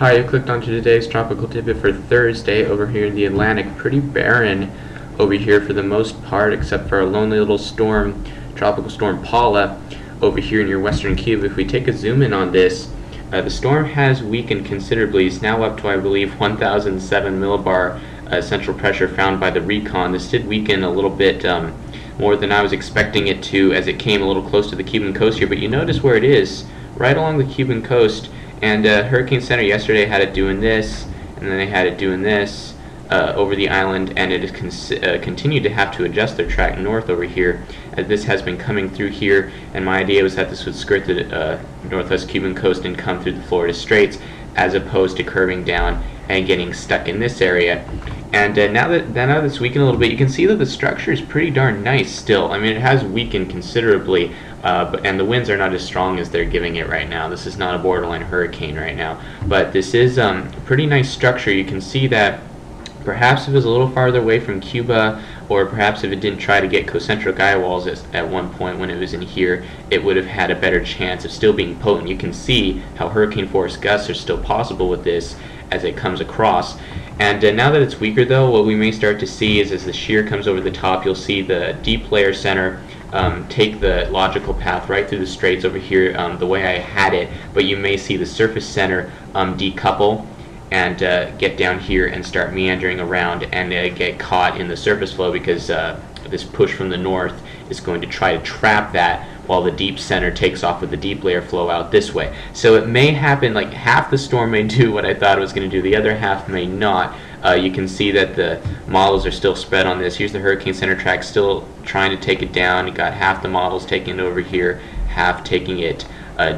Hi, you clicked onto today's tropical tidbit for Thursday over here in the Atlantic. Pretty barren over here for the most part, except for a lonely little storm, tropical storm Paula, over here near western Cuba. If we take a zoom in on this, the storm has weakened considerably. It's now up to, I believe, 1,007 millibar central pressure found by the recon. This did weaken a little bit more than I was expecting it to as it came a little close to the Cuban coast here, but you notice where it is, right along the Cuban coast. And Hurricane Center yesterday had it doing this, and then they had it doing this over the island, and it has continued to have to adjust their track north over here, as this has been coming through here. And my idea was that this would skirt the northwest Cuban coast and come through the Florida Straits, as opposed to curving down and getting stuck in this area. And now that it's weakened a little bit, you can see that the structure is pretty darn nice still. I mean, it has weakened considerably, and the winds are not as strong as they're giving it right now. This is not a borderline hurricane right now, but this is a pretty nice structure. You can see that perhaps if it was a little farther away from Cuba, or perhaps if it didn't try to get concentric eye walls at one point when it was in here, it would have had a better chance of still being potent. You can see how hurricane force gusts are still possible with this as it comes across. And now that it's weaker though, what we may start to see is as the shear comes over the top, you'll see the deep layer center take the logical path right through the straits over here the way I had it, but you may see the surface center decouple and get down here and start meandering around and get caught in the surface flow, because this push from the north is going to try to trap that while the deep center takes off with the deep layer flow out this way. So it may happen, like half the storm may do what I thought it was going to do, the other half may not. You can see that the models are still spread on this. Here's the Hurricane Center track still trying to take it down. You got half the models taking it over here, half taking it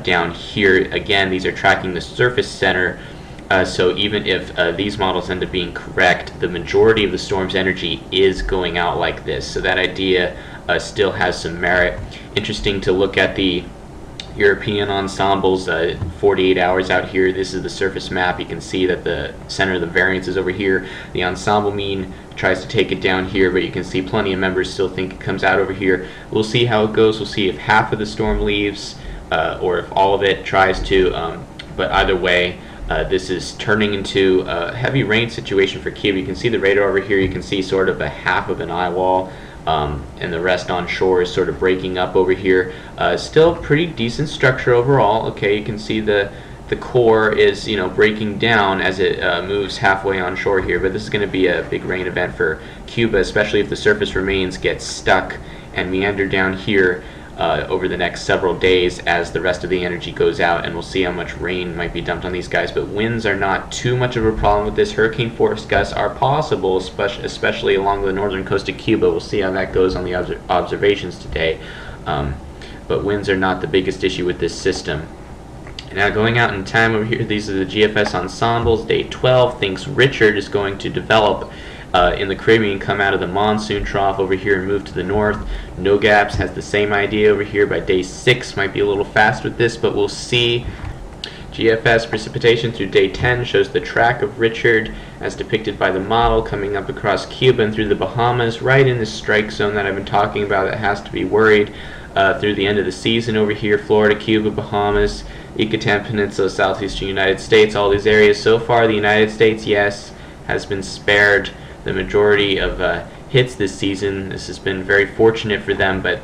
down here. Again, these are tracking the surface center. So even if these models end up being correct, the majority of the storm's energy is going out like this. So that idea still has some merit. Interesting to look at the European ensembles 48 hours out here. This is the surface map. You can see that the center of the variance is over here. The ensemble mean tries to take it down here, but you can see plenty of members still think it comes out over here. We'll see how it goes. We'll see if half of the storm leaves or if all of it tries to, but either way, this is turning into a heavy rain situation for Cuba. You can see the radar over here. You can see sort of a half of an eye wall, and the rest on shore is sort of breaking up over here. Still pretty decent structure overall. Okay, you can see the core is, you know, breaking down as it moves halfway on shore here, but this is going to be a big rain event for Cuba, especially if the surface remains get stuck and meander down here over the next several days as the rest of the energy goes out, and we'll see how much rain might be dumped on these guys. But winds are not too much of a problem with this. Hurricane force gusts are possible, especially along the northern coast of Cuba. We'll see how that goes on the observations today. But winds are not the biggest issue with this system. Now going out in time over here, these are the GFS ensembles. Day 12 thinks Richard is going to develop in the Caribbean, come out of the monsoon trough over here and move to the north. No Gaps has the same idea over here by day 6. Might be a little fast with this, but we'll see. GFS precipitation through day 10 shows the track of Richard as depicted by the model coming up across Cuba and through the Bahamas, right in this strike zone that I've been talking about that has to be worried through the end of the season over here. Florida, Cuba, Bahamas, Yucatan Peninsula, southeastern United States, all these areas. So far the United States, yes, has been spared the majority of hits this season. This has been very fortunate for them, but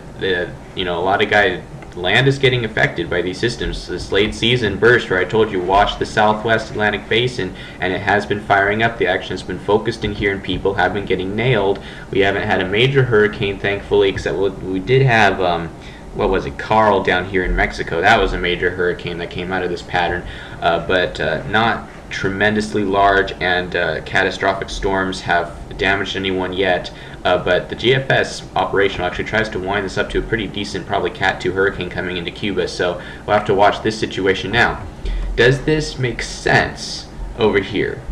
you know, a lot of land is getting affected by these systems. This late season burst where I told you watch the southwest Atlantic basin, and it has been firing up. The action has been focused in here and people have been getting nailed. We haven't had a major hurricane, thankfully, except we did have what was it, Carl down here in Mexico. That was a major hurricane that came out of this pattern, but not tremendously large and catastrophic storms have damaged anyone yet, but the GFS operational actually tries to wind this up to a pretty decent, probably Cat 2 hurricane coming into Cuba, so we'll have to watch this situation now. Does this make sense over here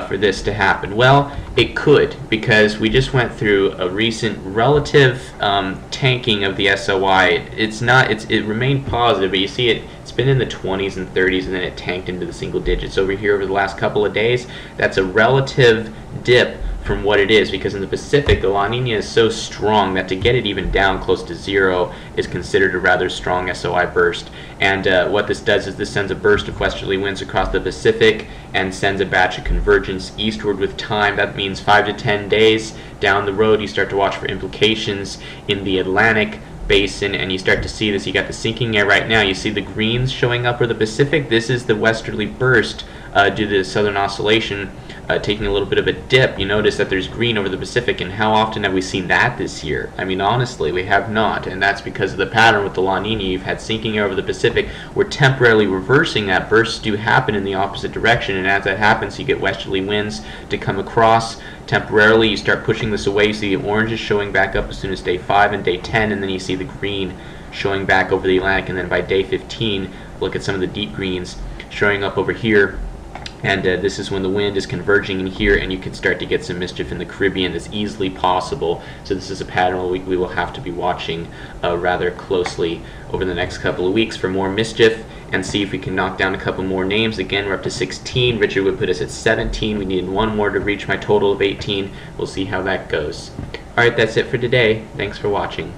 for this to happen? Well, it could, because we just went through a recent relative tanking of the SOI. It remained positive, but you see it's been in the 20s and 30s, and then it tanked into the single digits over here over the last couple of days. That's a relative dip from what it is, because in the Pacific the La Nina is so strong that to get it even down close to zero is considered a rather strong SOI burst. And what this does is this sends a burst of westerly winds across the Pacific, and sends a batch of convergence eastward with time. That means 5 to 10 days down the road you start to watch for implications in the Atlantic basin, and you start to see this. You got the sinking air right now. You see the greens showing up over the Pacific. This is the westerly burst due to the southern oscillation taking a little bit of a dip. You notice that there's green over the Pacific, and how often have we seen that this year? I mean, honestly, we have not, and that's because of the pattern with the La Nina. You've had sinking air over the Pacific. We're temporarily reversing that. Bursts do happen in the opposite direction, and as that happens, you get westerly winds to come across. Temporarily, you start pushing this away. You see the oranges showing back up as soon as day 5 and day 10, and then you see the green showing back over the Atlantic, and then by day 15, look at some of the deep greens showing up over here. And this is when the wind is converging in here, and you can start to get some mischief in the Caribbean. That's easily possible. So this is a pattern we will have to be watching rather closely over the next couple of weeks for more mischief, and see if we can knock down a couple more names. Again, we're up to 16. Richard would put us at 17. We needed one more to reach my total of 18. We'll see how that goes. Alright, that's it for today. Thanks for watching.